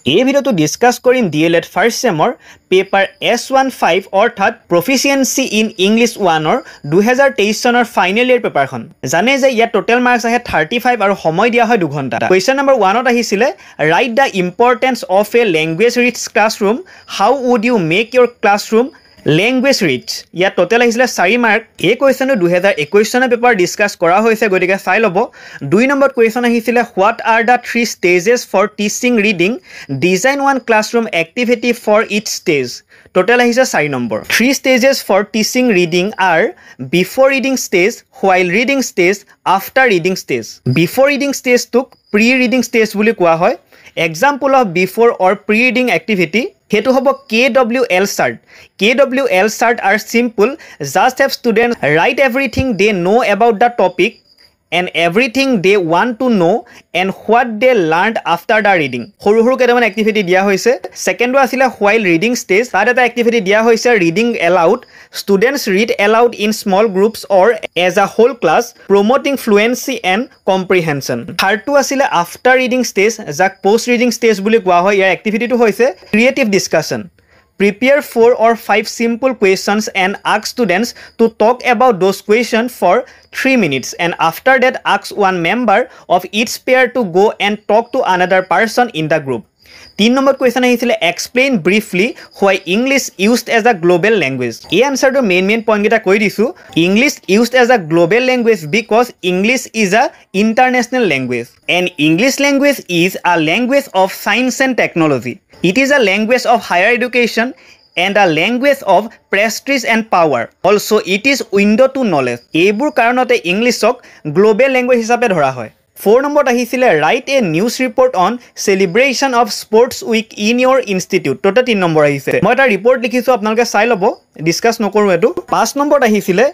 এই ভিডিওটো ডিসকাস কৰিম DLED ফাৰ্ষ্ট সেমৰ পেপাৰ S15 অৰ্থাৎ প্ৰফিচিয়েন্সি ইন ইংলিছ 1 ৰ 2023 চনৰ ফাইনেল ইয়াৰ পেপাৰখন জানে যে ইয়া টোটাল মাৰ্কস আহে 35 আৰু সময় দিয়া হয় 2 ঘণ্টা কোৱেশ্চন নম্বৰ 1 ত আহিছিলে right the importance of a language rich classroom how would you make your classroom language rich ইয়া টোটাল আহিছিলে 4 মাৰ্ক এই কোৱেশ্চনটো 2021 চনৰ পেপাৰ ডিসকাস কৰা হৈছে গতিকে চাই লব 2 নম্বৰ কোৱেশ্চন আহিছিলে what are the 3 stages for teaching reading design one classroom activity for each stage total আহিছে 4 number 3 stages for teaching reading are before reading stage while reading stage after reading stage before reading stage took pre reading stage বুলি কোৱা হয় example of before or pre reading activity hetu hobo KWL start KWL start are simple just have students write everything they know about the topic and everything they want to know and what they learned after the reading horu horu kedaman activity dia hoise second one asila while reading stage tar eta activity dia hoise reading aloud students read aloud in small groups or as a whole class promoting fluency and comprehension third two asila after reading stage jak post reading stage boli koa hoy ya activity to hoise creative discussion prepare 4 or 5 simple questions and ask students to talk about those questions for 3 minutes and after that ask one member of each pair to go and talk to another person in the group 3 number question আহিছিলে explain briefly why English used as a global language এই answer to main point geta koi disu English used as a global language because English is a international language and English language is a language of science and technology it is a language of higher education and a language of prestige and power also it is window to knowledge ebur karonote Englishok global language hisabe dhora hoy 4 number আহিছিলে write a news report on celebration of sports week in your institute total 3 number আহিছে মই এটা report লিখিছো আপোনালোকে চাই লব discuss নকৰো এটো 5 নম্বৰ আহিছিলে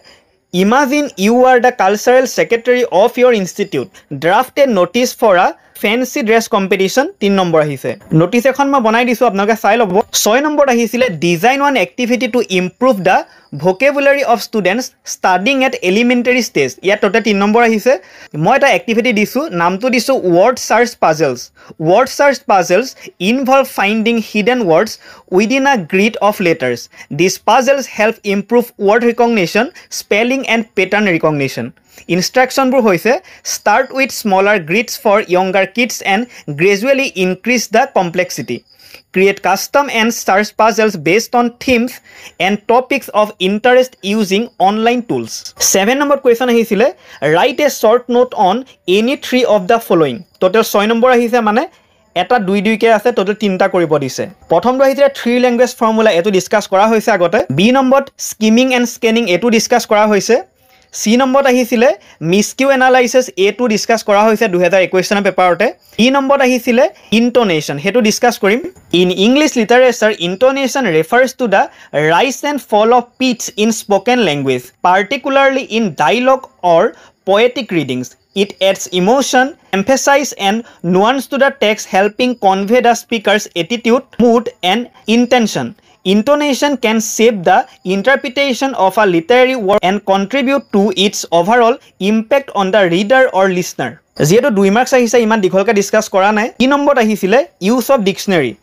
imagine you are the cultural secretary of your institute draft a notice for a fancy dress competition 3 number আহিছে notice এখন মই বনাই দিছো আপোনালোকে চাই লব 6 নম্বৰ আহিছিলে design one activity to improve the vocabulary of students studying at elementary stage ইয়া total 3 নম্বৰ আহিছে মই এটা activity দিছো নামটো দিছো word search puzzles involve finding hidden words within a grid of letters these puzzles help improve word recognition spelling and pattern recognition instruction bur hoise start with smaller grids for younger kids and gradually increase the complexity create custom and search puzzles based on themes and topics of interest using online tools 7 number question ahisile write a short note on any 3 of the following total 6 number ahise mane এটা 2 কে আছে total 3টা কৰিব দিছে প্ৰথমটো আহিছে 3 language formula এটো discuss কৰা হৈছে আগতে বি নম্বৰত স্কিমিং এণ্ড স্কেনিং এটো ডিসকাস কৰা হৈছে সি নম্বৰত আহিছিলে মিসকিউ এনালাইসিস এটো ডিসকাস কৰা হৈছে 2021 চনৰ পেপাৰতে ই নম্বৰত আহিছিলে ইন্টোনেশন হেতু ডিসকাস কৰিম in English literature intonation refers to the rise and fall of pitch in spoken language particularly in dialogue or poetic readings it adds emotion emphasis and nuance to the text helping convey the speaker's attitude mood and intention intonation can shape the interpretation of a literary work and contribute to its overall impact on the reader or listener যেটো 2 marks আহিছে ইমান দিখলকা discuss কৰা নাই 3 নম্বৰত আহিছিলে use of dictionary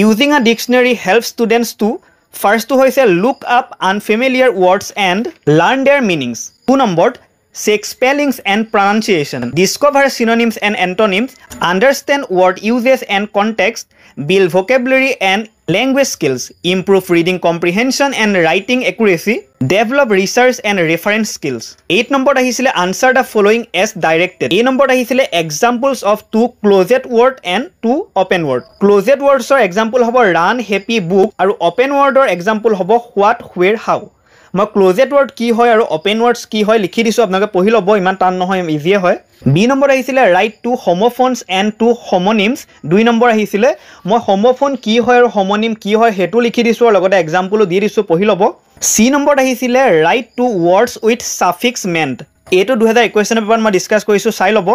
using a dictionary helps students to first to hoise look up unfamiliar words and learn their meanings 2 নম্বৰত check spellings and pronunciation discover synonyms and antonyms understand word uses and context build vocabulary and language skills improve reading comprehension and writing accuracy develop research and reference skills 8 number ahisile answer the following as directed a number ahisile examples of two closed word and two open word closed words or example hobo run happy book aru open word or example hobo what where how মই closed word কি হয় আৰু open ওয়ার্ডস কি হয় লিখি দিছো আপোনালোকে পঢ়ি লব ইমান টান নহয় ইজি হয় বি নম্বৰ আহিছিলে right two homophones and two homonyms 2 number আহিছিলে মই হোমোফোন কি হয় আৰু হোমোনিম কি হয় হেতু লিখি দিছো আৰু লগতে এক্সাম্পলও দি দিছো পঢ়ি লব সি নম্বৰ আহিছিলে right two words with suffix ment এটো 2021 চনৰ পেপাৰ মই ডিসকাস কৰিছো চাই লব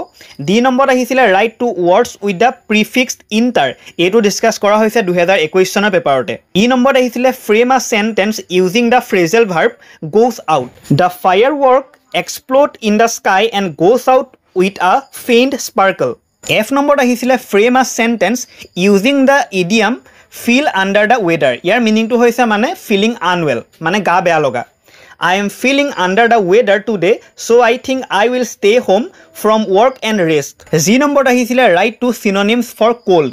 ডি নম্বৰ আহিছিলে right two words with the prefixed inter এটো ডিসকাস কৰা হৈছে 2021 চনৰ পেপাৰতে ই নম্বৰ আহিছিলে frame a sentence using the phrasal verb goes out the firework explode in the sky and goes out with a faint sparkle F নম্বৰত আহিছিলে frame a sentence using the idiom feel under the weather. ইয়াৰ মিনিংটো হৈছে মানে feeling আনৱেল, মানে গা বেয়া লগা। I am feeling under the weather today, so I think I will stay home from work and rest. G নম্বৰত আহিছিলে write two synonyms for cold.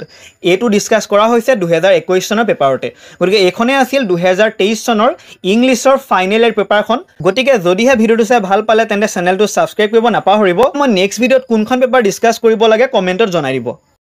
এইটো ডিসকাস কৰা হৈছে 2021 চনৰ পেপাৰতে। গতিকে এইখনে আছিল 2023 চনৰ ইংলিছৰ ফাইনেল ইয়াৰ পেপাৰখন। গতিকে যদিহে ভিডিওটো চাই ভাল পালে তেন্তে চেনেলটো সাবস্ক্ৰাইব কৰিব নাপাহৰিব। মই নেক্সট ভিডিওত কোনখন পেপাৰ ডিসকাস কৰিব লাগে কমেন্টত জনাই দিব।